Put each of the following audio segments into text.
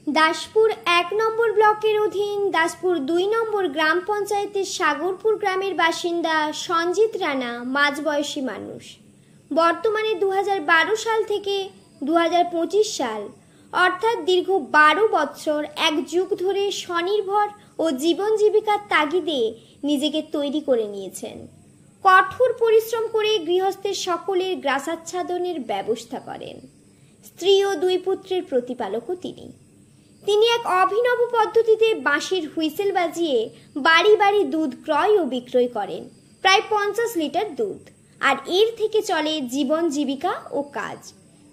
দাসপুর ১ নম্বর ব্লকের অধীন দাসপুর ২ নম্বর গ্রাম পঞ্চায়েতের সাগরপুর গ্রামের বাসিন্দা সঞ্জিত রানা মাঝবয়সী মানুষ। বর্তমানে ২০১২ সাল থেকে ২০২৫ সাল অর্থাৎ দীর্ঘ ১২ বছর এক যুগ ধরে স্বনির্ভর ও জীবন জীবিকার তাগিদে নিজেকে তৈরি করে নিয়েছেন। কঠোর পরিশ্রম করে গৃহস্থের সকলের গ্রাসাচ্ছাদনের ব্যবস্থা করেন। স্ত্রী ও ২ পুত্রের প্রতিপালকও তিনি এক অভিনব পদ্ধতিতে বাঁশির হুইসেল বাজিয়ে বাড়ি বাড়ি দুধ ক্রয় ও বিক্রয় করেন, প্রায় ৫০ লিটার দুধ, আর এর থেকে চলে জীবন জীবিকা ও কাজ।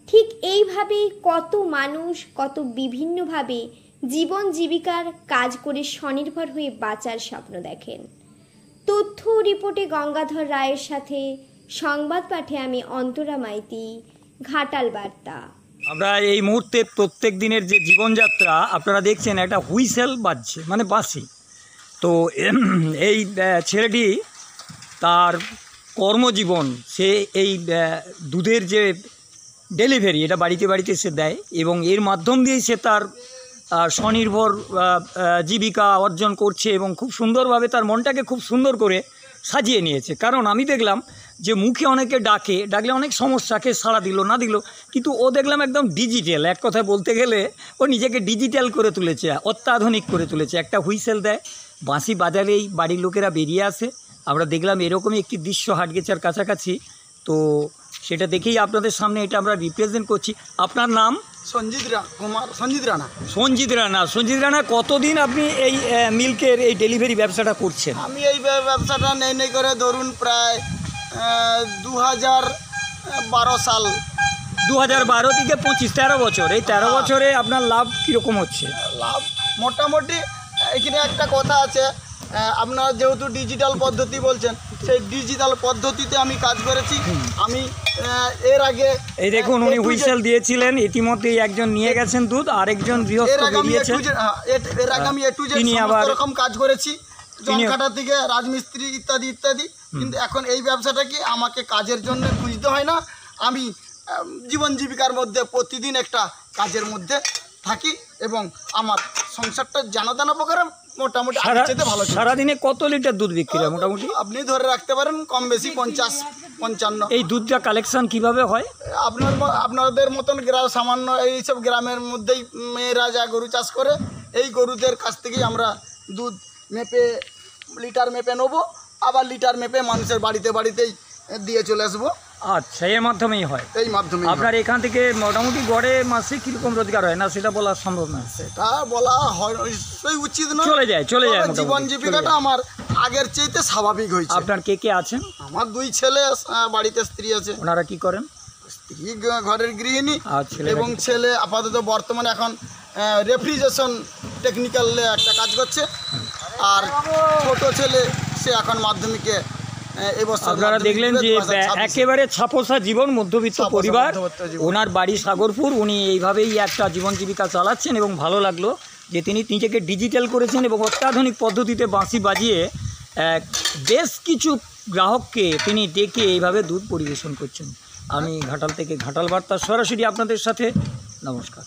ঠিক এইভাবেই কত মানুষ কত বিভিন্নভাবে জীবন জীবিকার কাজ করে স্বনির্ভর হয়ে বাঁচার স্বপ্ন দেখেন। তথ্য রিপোর্টে গঙ্গাধর রায়ের সাথে সংবাদ পাঠে আমি অন্তরা মাইতি, ঘাটাল বার্তা। আমরা এই মুহূর্তে প্রত্যেক দিনের যে জীবনযাত্রা আপনারা দেখছেন, একটা হুইসেল বাজছে মানে বাঁশি। তো এই ছেলেটি তার কর্মজীবন, সে এই দুধের যে ডেলিভারি এটা বাড়িতে বাড়িতে সে দেয় এবং এর মাধ্যম দিয়েই সে তার স্বনির্ভর জীবিকা অর্জন করছে এবং খুব সুন্দরভাবে তার মনটাকে খুব সুন্দর করে সাজিয়ে নিয়েছে। কারণ আমি দেখলাম যে মুখে অনেকে ডাকলে অনেক সমস্যাকে সাড়া দিল না দিল, কিন্তু ও দেখলাম একদম ডিজিটাল, এক কথায় বলতে গেলে ও নিজেকে ডিজিটাল করে তুলেছে, অত্যাধুনিক করে তুলেছে। একটা হুইসেল দেয়, বাঁশি বাজালেই বাড়ির লোকেরা বেরিয়ে আসে। আমরা দেখলাম এরকমই একটি দৃশ্য হাটগেছার কাছাকাছি। তো সেটা দেখেই আপনাদের সামনে এটা আমরা রিপ্রেজেন্ট করছি। আপনার নাম? সঞ্জিত রানা। সঞ্জিত রানা, কতদিন আপনি এই মিল্কের এই ডেলিভারি ব্যবসাটা করছেন? আমি এই ব্যবসাটা নেই করে ধরুন প্রায় 2012 সাল। 2012 থেকে 25-13 বছর। এই 13 বছরে আপনার লাভ কীরকম হচ্ছে? লাভ মোটামুটি। এখানে একটা কথা আছে, আপনারা যেহেতু ডিজিটাল পদ্ধতি বলছেন, সেই ডিজিটাল পদ্ধতিতে আমি কাজ করেছি। আমি এর আগে এই দেখুন উনি হুইসেল দিয়েছিলেন, ইতিমধ্যেই একজন নিয়ে গেছেন দুধ, আরেকজন গৃহস্থ বেরিয়েছেন। এর আগে আমি তিনি আবার এরকম কাজ করেছি, জলকাটা থেকে রাজমিস্ত্রি ইত্যাদি ইত্যাদি। কিন্তু এখন এই ব্যবসাটা কি আমাকে কাজের জন্য খুঁজতে হয় না, আমি জীবন জীবিকার মধ্যে প্রতিদিন একটা কাজের মধ্যে থাকি এবং আমার সংসারটা জানাদানা প্রকারে মোটামুটি ভালো। সারাদিনে কত লিটার দুধ বিক্রি হয় মোটামুটি? আপনি ধরে রাখতে পারেন কম বেশি 50-55। এই দুধটা কালেকশন কিভাবে হয়? আপনাদের মতন সামান্য এইসব গ্রামের মধ্যেই মেয়েরা যা গরু চাষ করে, এই গরুদের কাছ থেকেই আমরা দুধ মেপে লিটার মেপে নেবো, আবার লিটার মেপে মানুষের বাড়িতে বাড়িতেই দিয়ে চলে আসবো। আচ্ছা, এর মাধ্যমেই হয়? এই মাধ্যমে। আপনার এখান থেকে মোটামুটি গড়ে মাসে কীরকম রোজগার হয়? না সেটা বলা সম্ভব না। সেটা বলা হয় নিশ্চয়ই উচিত না। চলে যায়। জীবন জীবিকাটা আমার আগের চাইতে স্বাভাবিক হয়েছে। আপনার কে কে আছেন? আমার 2 ছেলে, বাড়িতে স্ত্রী আছে। ওনারা কি করেন? স্ত্রী ঘরের গৃহিণী এবং ছেলে আপাতত বর্তমানে এখন রেফ্রিজারেশন টেকনিক্যালে একটা কাজ করছে। আর ছোট ছেলে সে এখন মাধ্যমিকে এবছর। আপনারা দেখলেন যে একেবারে ছাপোষা জীবন, মধ্যবিত্ত পরিবার, ওনার বাড়ি সাগরপুর। উনি এইভাবেই একটা জীবন জীবিকা চালাচ্ছেন এবং ভালো লাগলো যে তিনি নিজেকে ডিজিটাল করেছেন এবং অত্যাধুনিক পদ্ধতিতে বাঁশি বাজিয়ে বেশ কিছু গ্রাহককে তিনি ডেকে এইভাবে দুধ পরিবেশন করছেন। আমি ঘাটাল থেকে ঘাটাল বার্তা সরাসরি আপনাদের সাথে। নমস্কার।